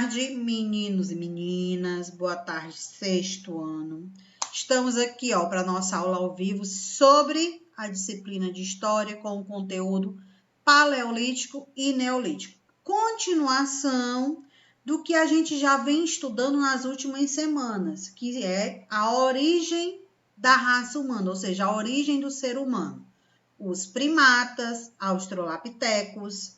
tarde, meninos e meninas. Boa tarde, sexto ano. Estamos aqui, para nossa aula ao vivo sobre a disciplina de História com o conteúdo Paleolítico e Neolítico. Continuação do que a gente já vem estudando nas últimas semanas, que é a origem da raça humana, ou seja, a origem do ser humano. Os primatas, australopithecus,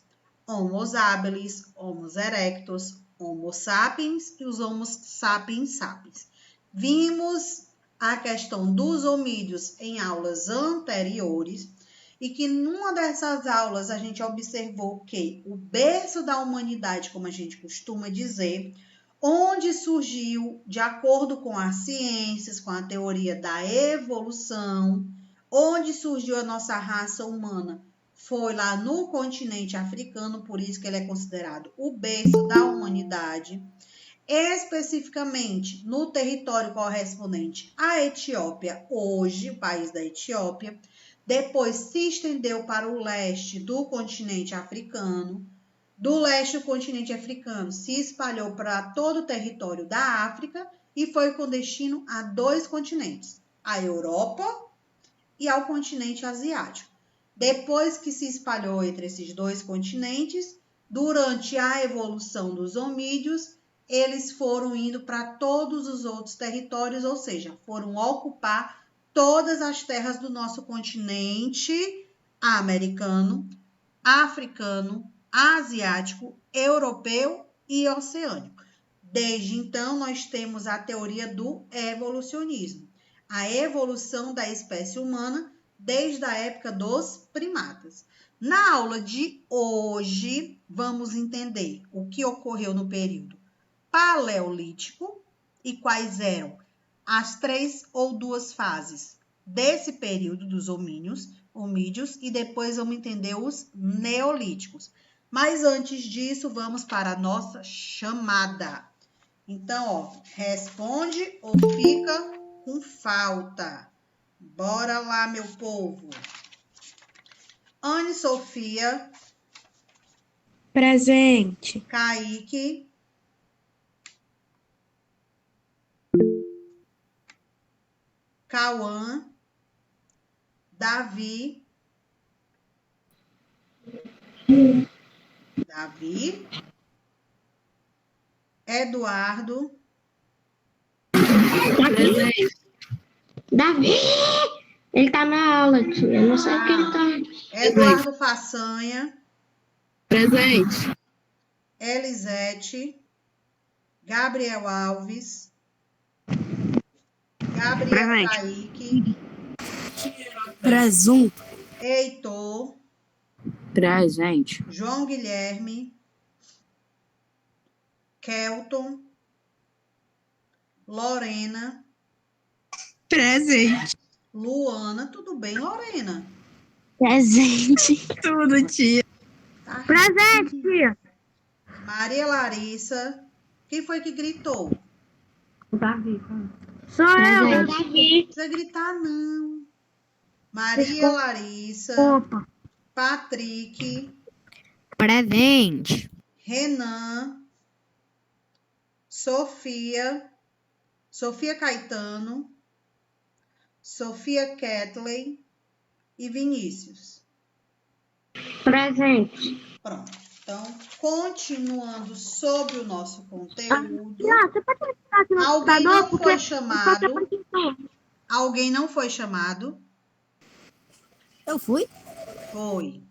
Homo habilis, Homo erectus, Homo sapiens e os Homo sapiens sapiens. Vimos a questão dos homídeos em aulas anteriores e que numa dessas aulas a gente observou que o berço da humanidade, como a gente costuma dizer, onde surgiu, de acordo com as ciências, com a teoria da evolução, onde surgiu a nossa raça humana, foi lá no continente africano, por isso que ele é considerado o berço da humanidade, especificamente no território correspondente à Etiópia, hoje, o país da Etiópia, depois se estendeu para o leste do continente africano, do leste do continente africano se espalhou para todo o território da África e foi com destino a dois continentes, a Europa e ao continente asiático. Depois que se espalhou entre esses dois continentes, durante a evolução dos homídeos, eles foram indo para todos os outros territórios, ou seja, foram ocupar todas as terras do nosso continente americano, africano, asiático, europeu e oceânico. Desde então, nós temos a teoria do evolucionismo, a evolução da espécie humana desde a época dos primatas. Na aula de hoje, vamos entender o que ocorreu no período paleolítico e quais eram as 3 ou 2 fases desse período dos homídeos, e depois vamos entender os neolíticos. Mas antes disso, vamos para a nossa chamada. Então, responde ou fica com falta. Bora lá, meu povo. Anne Sofia. Presente. Kaique. Cauã. Davi. Eduardo. Presente. Davi! Ele tá na aula, tia. Eu não sei o que ele tá. Eduardo Façanha. Presente. Elisete. Gabriel Alves. Gabriel Kaique. Presunto. Heitor. Presente. João Guilherme. Kelton. Lorena. Presente. Luana. Tudo bem, Lorena? Presente. Tudo, tia. Tá. Presente, tia. Maria Larissa. Quem foi que gritou? Davi. Sou eu, Davi. Não precisa gritar, não. Maria Larissa. Opa. Patrick. Presente. Renan. Sofia. Sofia Caetano. Sofia Ketley e Vinícius. Presente. Pronto. Então, continuando sobre o nosso conteúdo. Você pode ficar aqui no Alguém computador, não porque foi chamado? eu Alguém não foi chamado? Eu fui? Foi.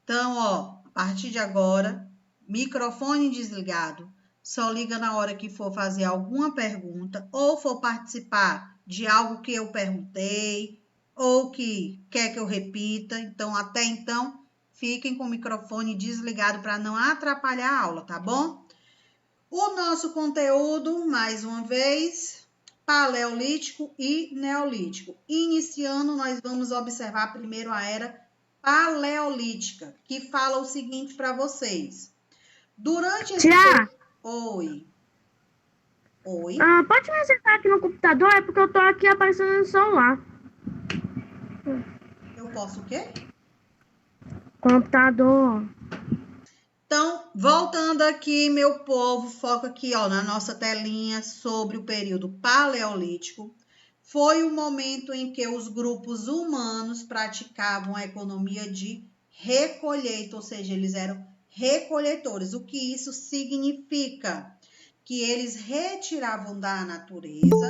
Então, a partir de agora, microfone desligado. Só liga na hora que for fazer alguma pergunta ou for participar de algo que eu perguntei ou que quer que eu repita. Então, até então, fiquem com o microfone desligado para não atrapalhar a aula, tá bom? O nosso conteúdo, mais uma vez, paleolítico e neolítico. Iniciando, nós vamos observar primeiro a era paleolítica, que fala o seguinte para vocês. Durante esse... Oi. Pode me acertar aqui no computador? É porque eu tô aqui aparecendo no celular. Eu posso o quê? Computador. Então, voltando aqui, meu povo, foca aqui, ó, na nossa telinha sobre o período paleolítico. Foi o momento em que os grupos humanos praticavam a economia de recolheita, ou seja, eles eram recolhetores. O que isso significa? Que eles retiravam da natureza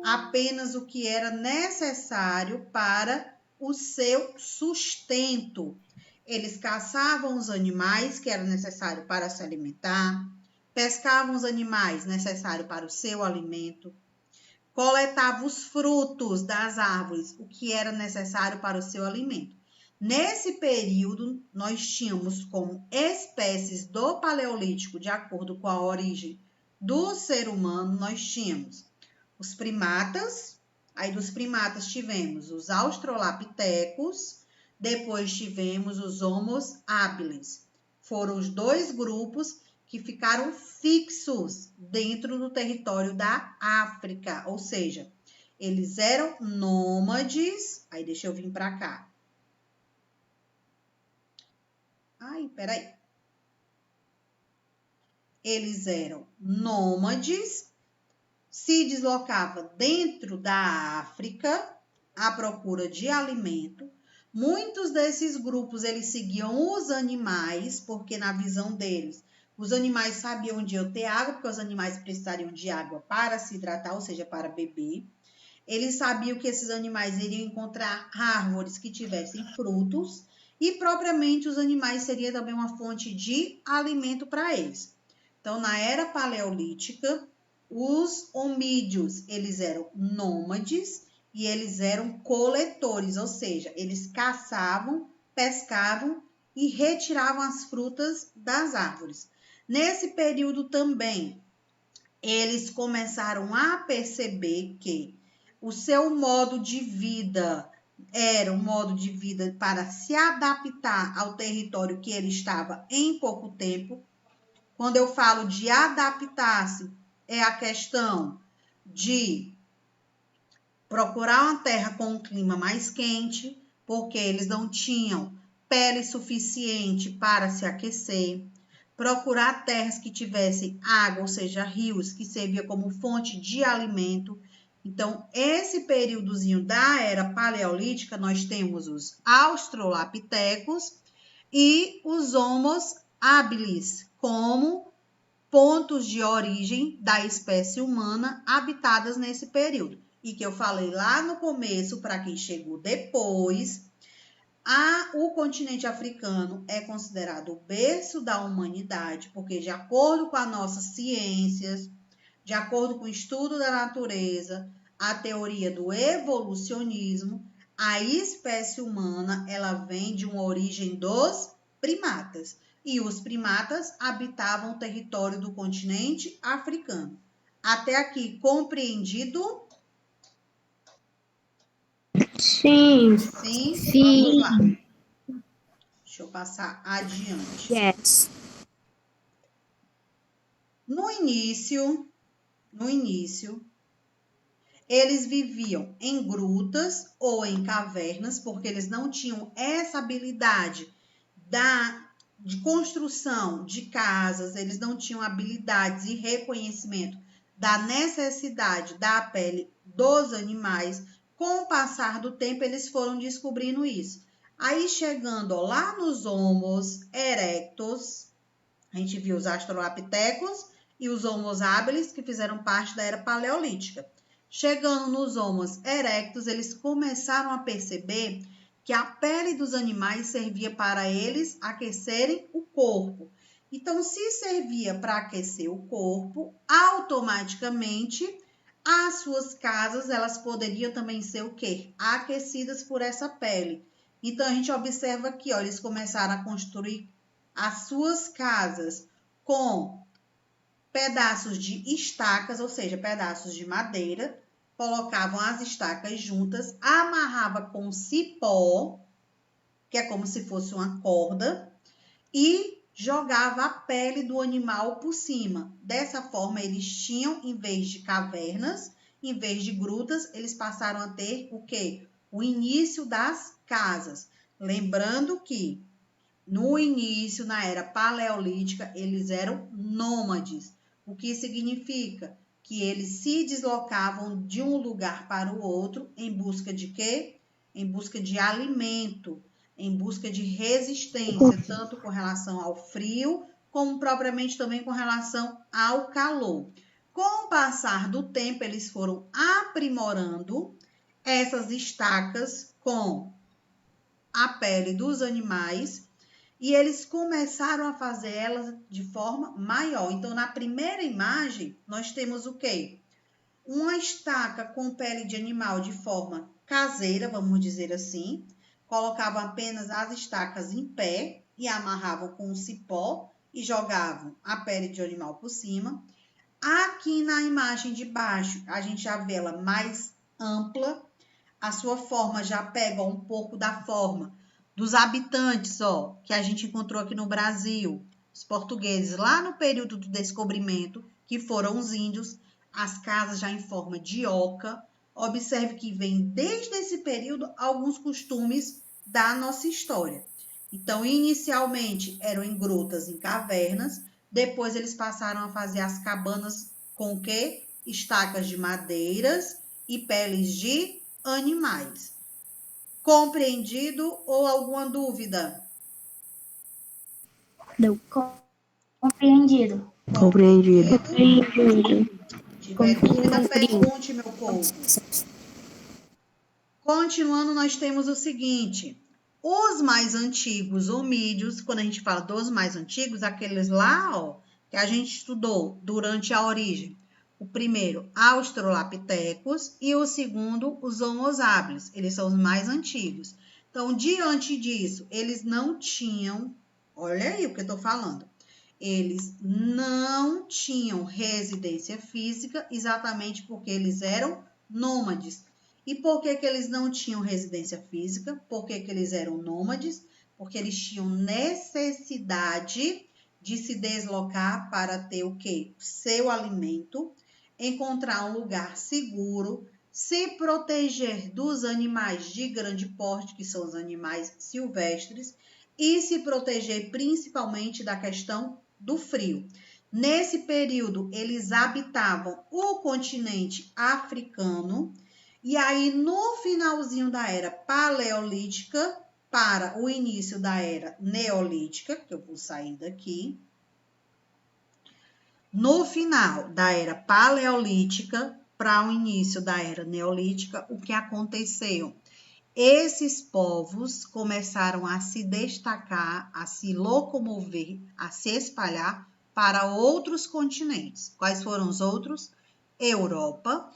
apenas o que era necessário para o seu sustento. Eles caçavam os animais que eram necessários para se alimentar, pescavam os animais necessários para o seu alimento, coletavam os frutos das árvores, o que era necessário para o seu alimento. Nesse período, nós tínhamos como espécies do Paleolítico, de acordo com a origem do ser humano, nós tínhamos os primatas, aí dos primatas tivemos os australopitecos, depois tivemos os Homo habilis. Foram os dois grupos que ficaram fixos dentro do território da África, ou seja, eles eram nômades. Aí deixa eu vir para cá. Ai, peraí. Eles eram nômades, se deslocavam dentro da África à procura de alimento. Muitos desses grupos eles seguiam os animais, porque na visão deles os animais sabiam onde ia ter água, porque os animais precisariam de água para se hidratar, ou seja, para beber. Eles sabiam que esses animais iriam encontrar árvores que tivessem frutos e, propriamente, os animais seriam também uma fonte de alimento para eles. Então, na era paleolítica, os homídeos, eles eram nômades e eles eram coletores, ou seja, eles caçavam, pescavam e retiravam as frutas das árvores. Nesse período também, eles começaram a perceber que o seu modo de vida era um modo de vida para se adaptar ao território que ele estava em pouco tempo. Quando eu falo de adaptar-se, é a questão de procurar uma terra com um clima mais quente, porque eles não tinham pele suficiente para se aquecer. Procurar terras que tivessem água, ou seja, rios, que servia como fonte de alimento. Então, esse períodozinho da era paleolítica, nós temos os australopitecos e os Homo habilis como pontos de origem da espécie humana habitadas nesse período. E que eu falei lá no começo, para quem chegou depois, o continente africano é considerado o berço da humanidade, porque de acordo com as nossas ciências, de acordo com o estudo da natureza, a teoria do evolucionismo, a espécie humana ela vem de uma origem dos primatas. E os primatas habitavam o território do continente africano. Até aqui, compreendido? Sim. Sim? Sim. Vamos lá. Deixa eu passar adiante. Yes. No início, eles viviam em grutas ou em cavernas, porque eles não tinham essa habilidade de construção de casas, eles não tinham habilidades e reconhecimento da necessidade da pele dos animais. Com o passar do tempo, eles foram descobrindo isso. Aí, chegando lá nos Homo erectus, a gente viu os australopitecos e os Homo habilis, que fizeram parte da era paleolítica. Chegando nos Homo erectus, eles começaram a perceber que a pele dos animais servia para eles aquecerem o corpo. Então, se servia para aquecer o corpo, automaticamente as suas casas elas poderiam também ser o quê? Aquecidas por essa pele. Então, a gente observa aqui, ó, eles começaram a construir as suas casas com pedaços de estacas, ou seja, pedaços de madeira, colocavam as estacas juntas, amarrava com cipó, que é como se fosse uma corda, e jogava a pele do animal por cima. Dessa forma, eles tinham, em vez de cavernas, em vez de grutas, eles passaram a ter o quê? O início das casas. Lembrando que No início, na era paleolítica, eles eram nômades. O que significa? Que eles se deslocavam de um lugar para o outro em busca de quê? Em busca de alimento, em busca de resistência, tanto com relação ao frio, como propriamente também com relação ao calor. Com o passar do tempo, eles foram aprimorando essas estacas com a pele dos animais e eles começaram a fazer elas de forma maior. Então, na primeira imagem, nós temos o quê? Uma estaca com pele de animal de forma caseira, vamos dizer assim. Colocavam apenas as estacas em pé e amarravam com um cipó e jogavam a pele de animal por cima. Aqui na imagem de baixo, a gente já vê ela mais ampla. A sua forma já pega um pouco da forma dos habitantes, ó, que a gente encontrou aqui no Brasil, os portugueses, lá no período do descobrimento, que foram os índios, as casas já em forma de oca. Observe que vem desde esse período alguns costumes da nossa história. Então, inicialmente eram em grutas, em cavernas, depois eles passaram a fazer as cabanas com o quê? Estacas de madeiras e peles de animais. Compreendido ou alguma dúvida? Deu compreendido. Compreendido. Se tiver dúvida, pergunte, meu povo. Continuando, nós temos o seguinte. Os mais antigos homídeos, quando a gente fala dos mais antigos, aqueles lá, ó, que a gente estudou durante a origem. O primeiro, Australopithecus, e o segundo, os Homo habilis. Eles são os mais antigos. Então, diante disso, eles não tinham, olha aí o que eu estou falando, eles não tinham residência física, exatamente porque eles eram nômades. E por que eles não tinham residência física? Por que eles eram nômades? Porque eles tinham necessidade de se deslocar para ter o quê? Seu alimento, encontrar um lugar seguro, se proteger dos animais de grande porte, que são os animais silvestres, e se proteger principalmente da questão do frio. Nesse período, eles habitavam o continente africano, e aí no finalzinho da era paleolítica para o início da era neolítica, que eu vou sair daqui, no final da era paleolítica para o início da era neolítica, o que aconteceu? Esses povos começaram a se destacar, a se locomover, a se espalhar para outros continentes. Quais foram os outros? Europa,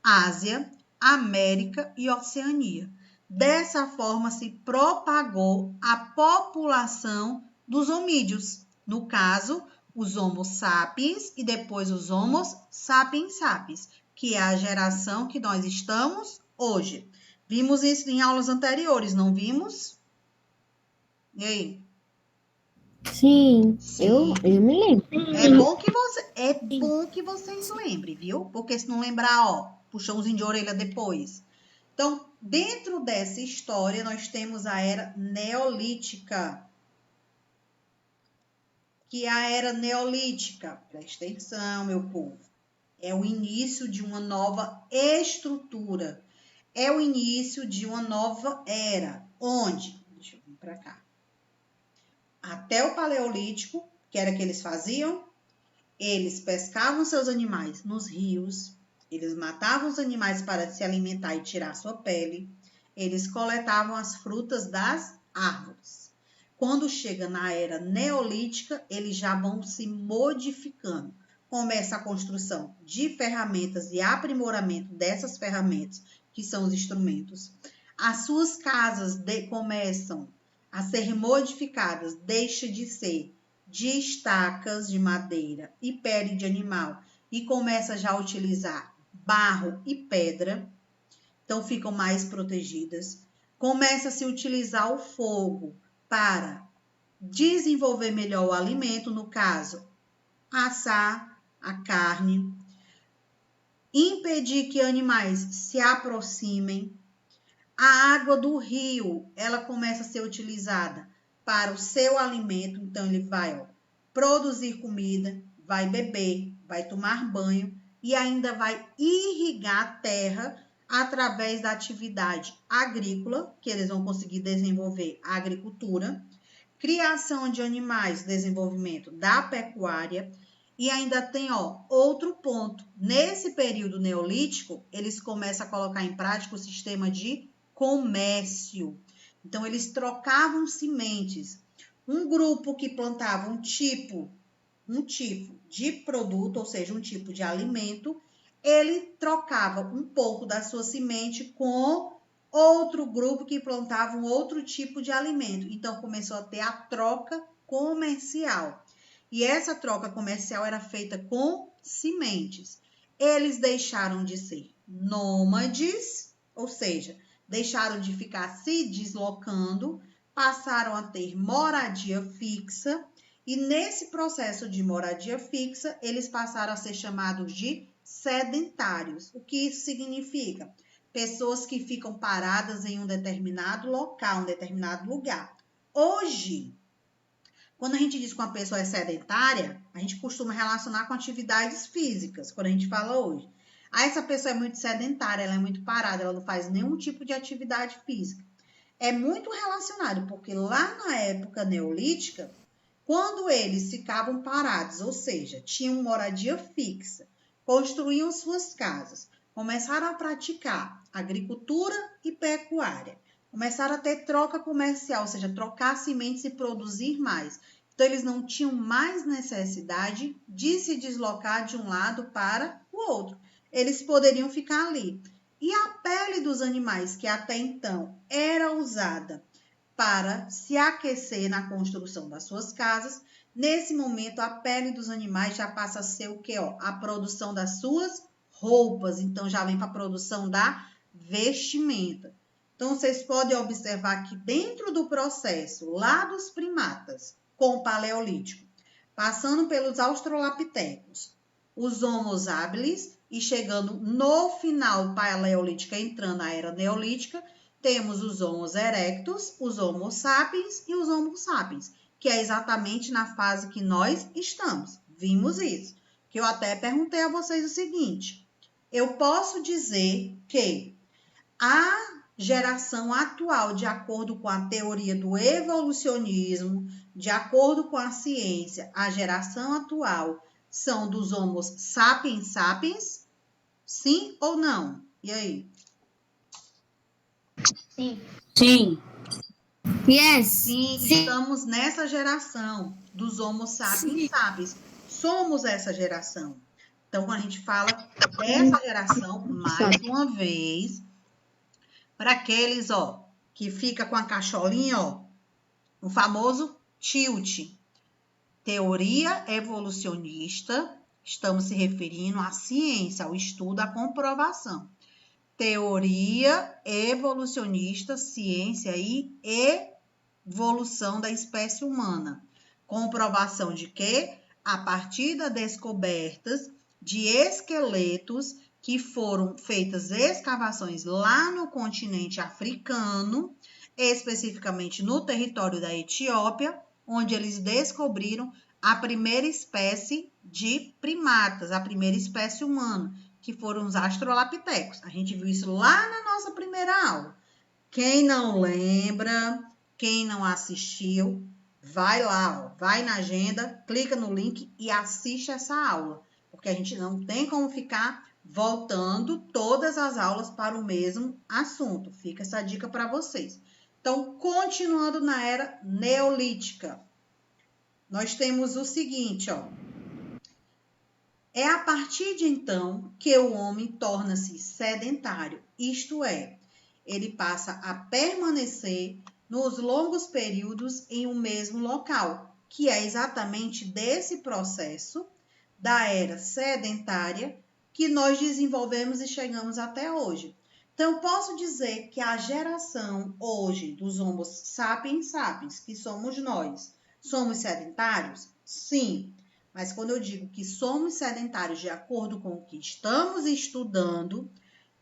Ásia, América e Oceania. Dessa forma se propagou a população dos homídeos, no caso, os Homo sapiens e depois os Homo sapiens sapiens, que é a geração que nós estamos hoje. Vimos isso em aulas anteriores, não vimos? E aí? Sim, Sim. eu me lembro. É bom que vocês lembrem, viu? Porque se não lembrar, ó, puxãozinho de orelha depois. Então, dentro dessa história, nós temos a era neolítica. Que é a era neolítica, presta atenção, meu povo, é o início de uma nova estrutura. É o início de uma nova era. Onde? Deixa eu vir para cá. Até o Paleolítico, que era o que eles faziam, eles pescavam seus animais nos rios, eles matavam os animais para se alimentar e tirar sua pele, eles coletavam as frutas das árvores. Quando chega na era neolítica, eles já vão se modificando. Começa a construção de ferramentas e aprimoramento dessas ferramentas, que são os instrumentos. As suas casas começam a ser modificadas, deixa de ser de estacas de madeira e pele de animal e começa já a utilizar barro e pedra, então ficam mais protegidas. Começa a se utilizar o fogo para desenvolver melhor o alimento, no caso, assar a carne, impedir que animais se aproximem. A água do rio, ela começa a ser utilizada para o seu alimento. Então, ele vai produzir comida, vai beber, vai tomar banho e ainda vai irrigar a terra através da atividade agrícola, que eles vão conseguir desenvolver a agricultura, criação de animais, desenvolvimento da pecuária, e ainda tem outro ponto. Nesse período neolítico, eles começam a colocar em prática o sistema de comércio. Então, eles trocavam sementes. Um grupo que plantava um tipo de produto, ou seja, um tipo de alimento, ele trocava um pouco da sua semente com outro grupo que plantava um outro tipo de alimento. Então, começou a ter a troca comercial. E essa troca comercial era feita com sementes. Eles deixaram de ser nômades, ou seja, deixaram de ficar se deslocando, passaram a ter moradia fixa. E nesse processo de moradia fixa, eles passaram a ser chamados de sedentários. O que isso significa? Pessoas que ficam paradas em um determinado local, um determinado lugar. Hoje, quando a gente diz que uma pessoa é sedentária, a gente costuma relacionar com atividades físicas, quando a gente fala hoje. Essa pessoa é muito sedentária, ela é muito parada, ela não faz nenhum tipo de atividade física. É muito relacionado, porque lá na época neolítica, quando eles ficavam parados, ou seja, tinham moradia fixa, construíam suas casas, começaram a praticar agricultura e pecuária, começaram a ter troca comercial, ou seja, trocar sementes e produzir mais. Então, eles não tinham mais necessidade de se deslocar de um lado para o outro. Eles poderiam ficar ali. E a pele dos animais, que até então era usada para se aquecer na construção das suas casas, nesse momento a pele dos animais já passa a ser o quê? A produção das suas roupas. Então, já vem para a produção da vestimenta. Então, vocês podem observar que dentro do processo lá dos primatas com o paleolítico, passando pelos australopitecos, os Homo habilis e chegando no final paleolítica, entrando na era neolítica, temos os Homo erectus, os Homo sapiens e os Homo sapiens, que é exatamente na fase que nós estamos. Vimos isso. Que eu até perguntei a vocês o seguinte: eu posso dizer que a geração atual, de acordo com a teoria do evolucionismo, de acordo com a ciência, a geração atual são dos Homo sapiens sapiens? Sim ou não? E aí? Sim. Sim. Yes. Sim, estamos nessa geração dos Homo sapiens sapiens. Somos essa geração. Então, quando a gente fala dessa geração, mais uma vez, para aqueles, que fica com a cacholinha, o famoso tilt. Teoria evolucionista, estamos se referindo à ciência, ao estudo, à comprovação. Teoria evolucionista, ciência e evolução da espécie humana. Comprovação de que, a partir das descobertas de esqueletos que foram feitas escavações lá no continente africano, especificamente no território da Etiópia, onde eles descobriram a primeira espécie de primatas, a primeira espécie humana, que foram os australopitecos. A gente viu isso lá na nossa primeira aula. Quem não lembra, quem não assistiu, vai lá, vai na agenda, clica no link e assiste essa aula, porque a gente não tem como ficar voltando todas as aulas para o mesmo assunto. Fica essa dica para vocês. Então, continuando na era neolítica, nós temos o seguinte, é a partir de então que o homem torna-se sedentário, isto é, ele passa a permanecer nos longos períodos em um mesmo local, que é exatamente desse processo da era sedentária que nós desenvolvemos e chegamos até hoje. Então, posso dizer que a geração hoje dos Homo sapiens sapiens, que somos nós, somos sedentários? Sim. Mas quando eu digo que somos sedentários de acordo com o que estamos estudando,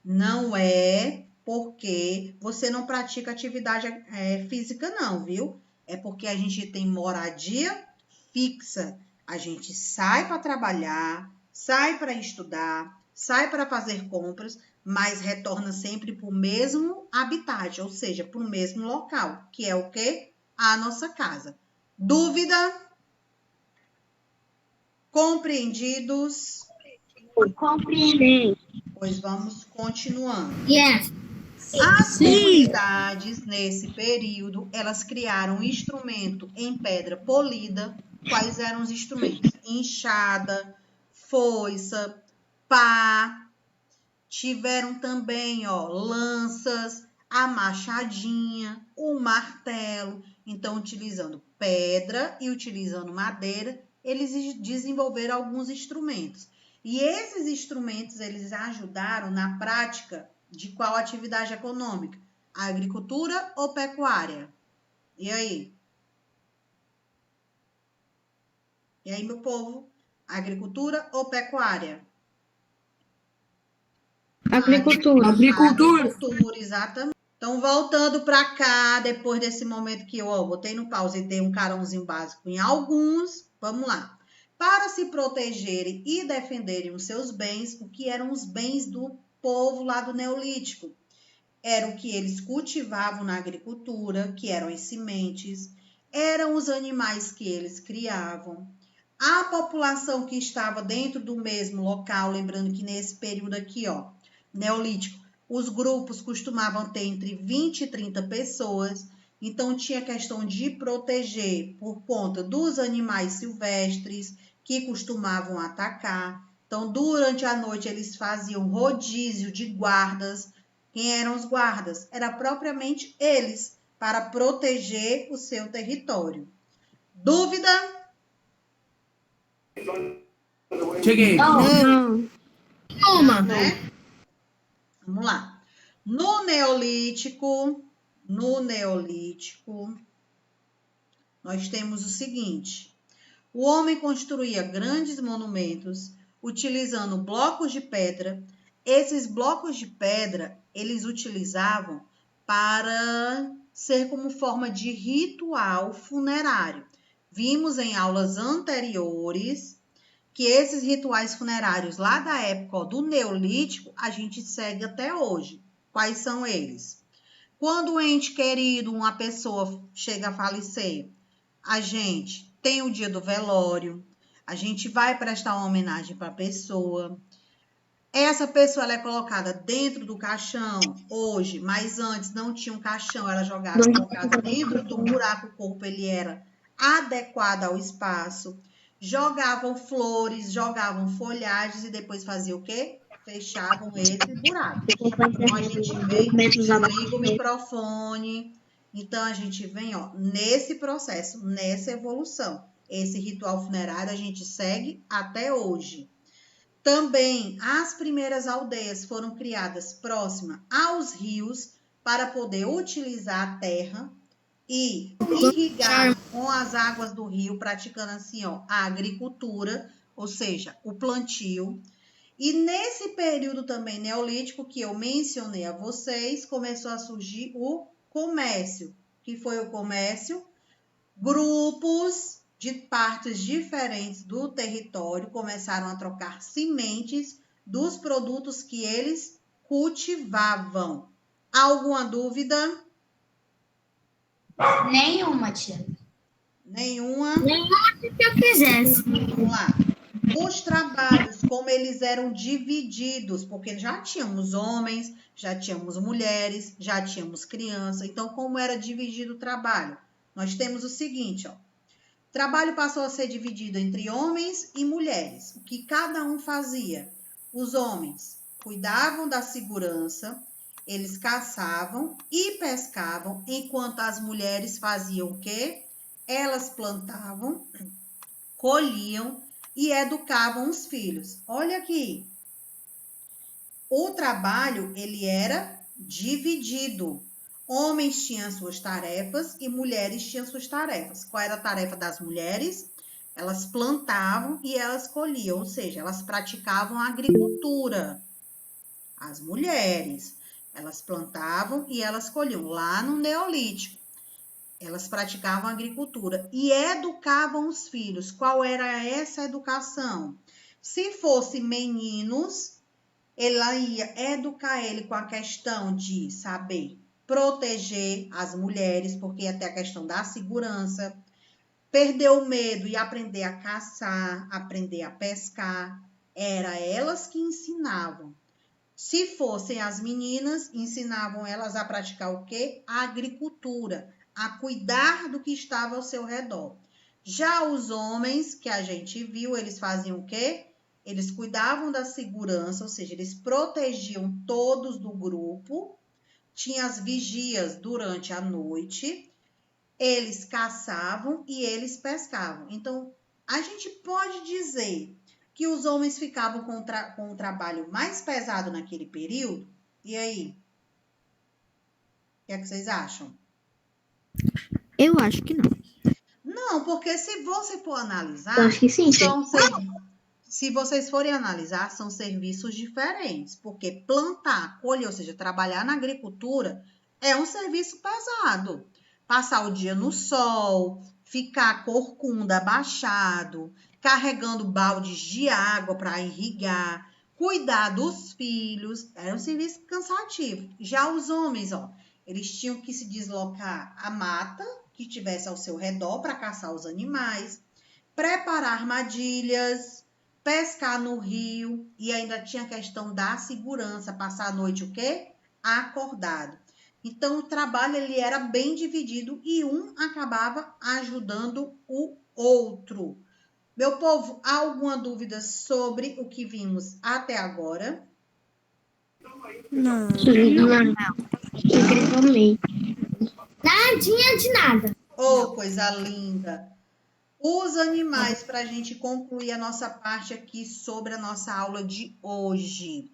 não é porque você não pratica atividade física não, viu? É porque a gente tem moradia fixa. A gente sai para trabalhar, sai para estudar, sai para fazer compras, mas retorna sempre para o mesmo habitat, ou seja, para o mesmo local, que é o quê? A nossa casa. Dúvida? Compreendidos? Compreendem. Pois vamos continuando. Yes. As comunidades, nesse período, elas criaram um instrumento em pedra polida. Quais eram os instrumentos? Enxada, foice, pá. Tiveram também, lanças, a machadinha, o martelo. Então, utilizando pedra e utilizando madeira, eles desenvolveram alguns instrumentos. E esses instrumentos, eles ajudaram na prática de qual atividade econômica? Agricultura ou pecuária? E aí? E aí, meu povo? Agricultura ou pecuária? Agricultura. Agricultura, exatamente. Então, voltando para cá, depois desse momento que eu botei no pause e dei um carãozinho básico em alguns, vamos lá. Para se protegerem e defenderem os seus bens, o que eram os bens do povo lá do Neolítico? Era o que eles cultivavam na agricultura, que eram as sementes, eram os animais que eles criavam, a população que estava dentro do mesmo local, lembrando que nesse período aqui, Neolítico, os grupos costumavam ter entre 20 e 30 pessoas, então tinha questão de proteger por conta dos animais silvestres que costumavam atacar. Então, durante a noite, eles faziam rodízio de guardas. Quem eram os guardas? Era propriamente eles, para proteger o seu território. Dúvida? Cheguei. Não. Uma. Né? Vamos lá. No Neolítico, nós temos o seguinte: o homem construía grandes monumentos utilizando blocos de pedra. Esses blocos de pedra, eles utilizavam para ser como forma de ritual funerário. Vimos em aulas anteriores que esses rituais funerários lá da época do Neolítico, a gente segue até hoje. Quais são eles? Quando um ente querido, uma pessoa chega a falecer, a gente tem o dia do velório, a gente vai prestar uma homenagem para a pessoa. Essa pessoa ela é colocada dentro do caixão hoje, mas antes não tinha um caixão, ela colocada dentro do buraco, o corpo ele era adequado ao espaço. Jogavam flores, jogavam folhagens e depois faziam o quê? Fechavam esse buraco. Então, a gente vem, liga o microfone. Então, a gente vem, nesse processo, nessa evolução. Esse ritual funerário a gente segue até hoje. Também, as primeiras aldeias foram criadas próximas aos rios para poder utilizar a terra e irrigar com as águas do rio, praticando assim, a agricultura, ou seja, o plantio. E nesse período também neolítico que eu mencionei a vocês, começou a surgir o comércio. Que foi o comércio? Grupos de partes diferentes do território começaram a trocar sementes dos produtos que eles cultivavam. Alguma dúvida? Nenhuma, tia. Nenhuma? Se eu quisesse. Vamos lá. Os trabalhos, como eles eram divididos, porque já tínhamos homens, já tínhamos mulheres, já tínhamos crianças. Então, como era dividido o trabalho? Nós temos o seguinte, o trabalho passou a ser dividido entre homens e mulheres. O que cada um fazia? Os homens cuidavam da segurança, eles caçavam e pescavam, enquanto as mulheres faziam o quê? Elas plantavam, colhiam e educavam os filhos. Olha aqui. O trabalho, ele era dividido. Homens tinham suas tarefas e mulheres tinham suas tarefas. Qual era a tarefa das mulheres? Elas plantavam e elas colhiam, ou seja, elas praticavam a agricultura. As mulheres, elas plantavam e elas colhiam lá no Neolítico. Elas praticavam agricultura e educavam os filhos. Qual era essa educação? Se fossem meninos, ela ia educar ele com a questão de saber proteger as mulheres, porque ia ter a questão da segurança, perder o medo e aprender a caçar, aprender a pescar. Era elas que ensinavam. Se fossem as meninas, ensinavam elas a praticar o quê? A agricultura, a cuidar do que estava ao seu redor. Já os homens, que a gente viu, eles faziam o quê? Eles cuidavam da segurança, ou seja, eles protegiam todos do grupo, tinha as vigias durante a noite, eles caçavam e eles pescavam. Então, a gente pode dizer que os homens ficavam com o trabalho mais pesado naquele período. E aí? O que é que vocês acham? Eu acho que não. Não, porque se você for analisar, Eu acho que sim. se vocês forem analisar, são serviços diferentes. Porque plantar, colher, ou seja, trabalhar na agricultura é um serviço pesado. Passar o dia no sol, ficar corcunda, abaixado, carregando baldes de água para irrigar, cuidar dos filhos, era um serviço cansativo. Já os homens, eles tinham que se deslocar à mata que tivesse ao seu redor para caçar os animais, preparar armadilhas, pescar no rio e ainda tinha a questão da segurança, passar a noite o quê? Acordado. Então, o trabalho ele era bem dividido e um acabava ajudando o outro. Meu povo, há alguma dúvida sobre o que vimos até agora? Não. Não. Incrivelmente. Nadinha de nada. Oh, coisa linda! Os animais, para a gente concluir a nossa parte aqui sobre a nossa aula de hoje.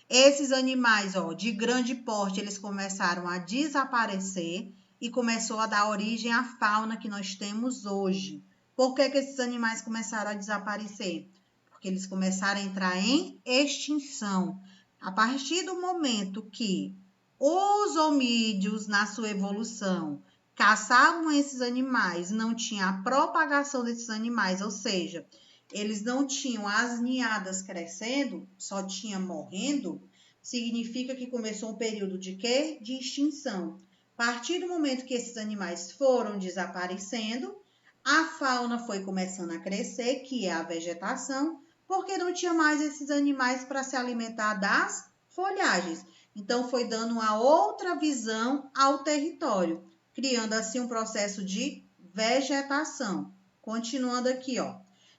Esses animais, de grande porte, eles começaram a desaparecer e começou a dar origem à fauna que nós temos hoje. Por que esses animais começaram a desaparecer? Porque eles começaram a entrar em extinção. A partir do momento que os homídeos, na sua evolução, caçavam esses animais, não tinha a propagação desses animais, ou seja, eles não tinham as ninhadas crescendo, só tinha morrendo, significa que começou um período de quê? De extinção. A partir do momento que esses animais foram desaparecendo, a fauna foi começando a crescer, que é a vegetação, porque não tinha mais esses animais para se alimentar das folhagens. Então, foi dando uma outra visão ao território, criando assim um processo de vegetação. Continuando aqui,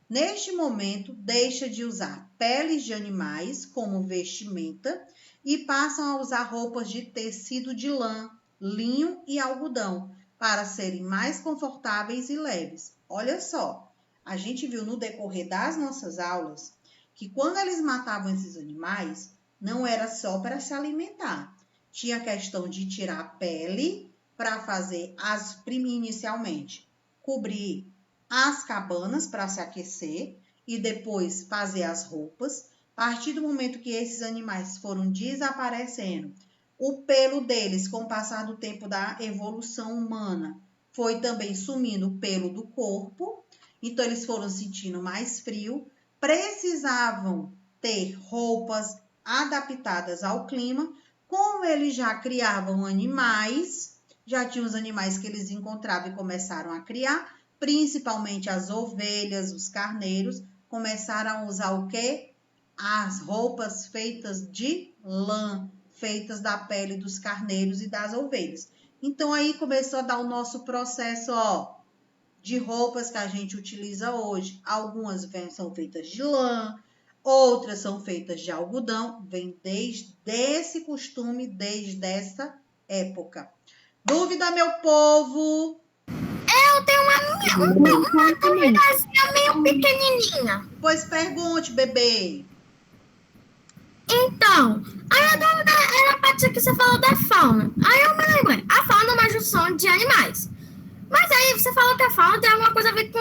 Neste momento, deixa de usar peles de animais como vestimenta e passam a usar roupas de tecido de lã, linho e algodão para serem mais confortáveis e leves. Olha só, a gente viu no decorrer das nossas aulas que quando eles matavam esses animais, não era só para se alimentar. Tinha a questão de tirar a pele para fazer inicialmente cobrir as cabanas para se aquecer e depois fazer as roupas. A partir do momento que esses animais foram desaparecendo, o pelo deles, com o passar do tempo da evolução humana, foi também sumindo o pelo do corpo. Então, eles foram sentindo mais frio, precisavam ter roupas adaptadas ao clima. Como eles já criavam animais, já tinham os animais que eles encontravam e começaram a criar, principalmente as ovelhas, os carneiros, começaram a usar o quê? As roupas feitas de lã, feitas da pele dos carneiros e das ovelhas. Então, aí começou a dar o nosso processo, de roupas que a gente utiliza hoje. Algumas são feitas de lã, outras são feitas de algodão. Vem desde esse costume, desde essa época. Dúvida, meu povo? Eu tenho uma duvidazinha meio pequenininha. Pois pergunte, bebê. Então, aí a dúvida era a parte que você falou da fauna. Aí eu me lembrei, a fauna é uma junção de animais. Mas aí você falou que a fauna tem alguma coisa a ver com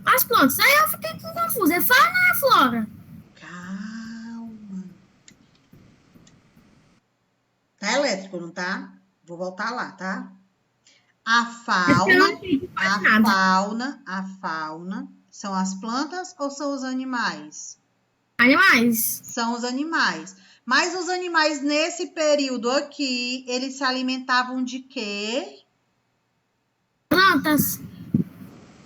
as plantas. Aí eu fiquei confusa. É fauna ou é flora? Calma. Tá elétrico, não tá? Vou voltar lá, tá? A Eu não fauna, entendi mais a nada. fauna são as plantas ou são os animais? Animais. São os animais. Mas os animais nesse período aqui, eles se alimentavam de quê? Plantas.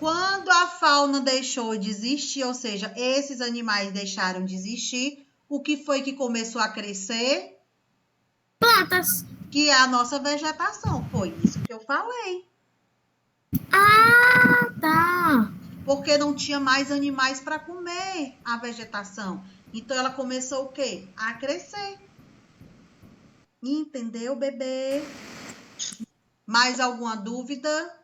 Quando a fauna deixou de existir, ou seja, esses animais deixaram de existir, o que foi que começou a crescer? Plantas. Que é a nossa vegetação. Foi isso que eu falei. Ah, tá. Porque não tinha mais animais para comer a vegetação. Então ela começou o quê? A crescer. Entendeu, bebê? Mais alguma dúvida?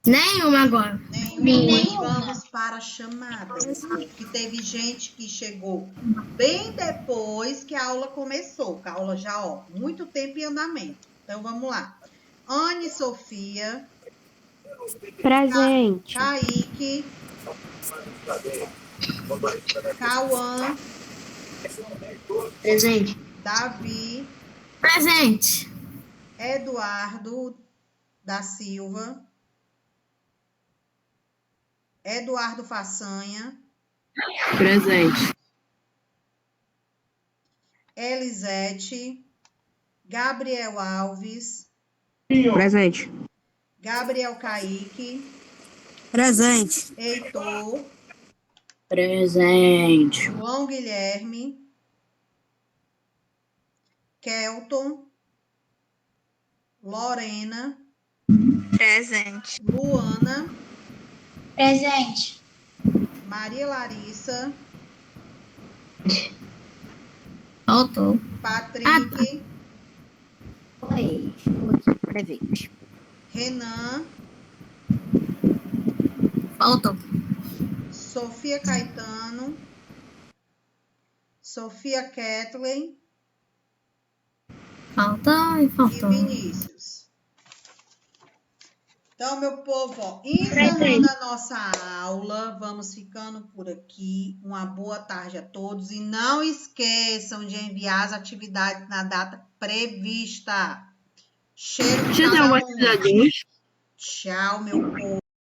Nenhuma agora. Nenhuma. Vamos para a chamada, que teve gente que chegou bem depois que a aula começou, que a aula já, ó, muito tempo em andamento. Então, vamos lá. Anne Sofia, Presente. Kaique, Cauã, Presente. Davi, Presente. Eduardo da Silva, Eduardo Façanha, Presente. Elisete, Gabriel Alves, Presente. Gabriel Kaique, Presente. Heitor, Presente. João Guilherme, Kelton, Lorena, Presente. Luana, Presente. Maria Larissa, Faltou. Patrick, Oi. Presente. Renan, Faltou. Sofia Caetano, Sofia Kathleen Faltou e e faltou. Vinícius. Então, meu povo, ó, encerrando a nossa aula, vamos ficando por aqui. Uma boa tarde a todos e não esqueçam de enviar as atividades na data prevista. Cheiro de Deixa eu dar cada uma um. atividade hoje. Tchau, meu povo.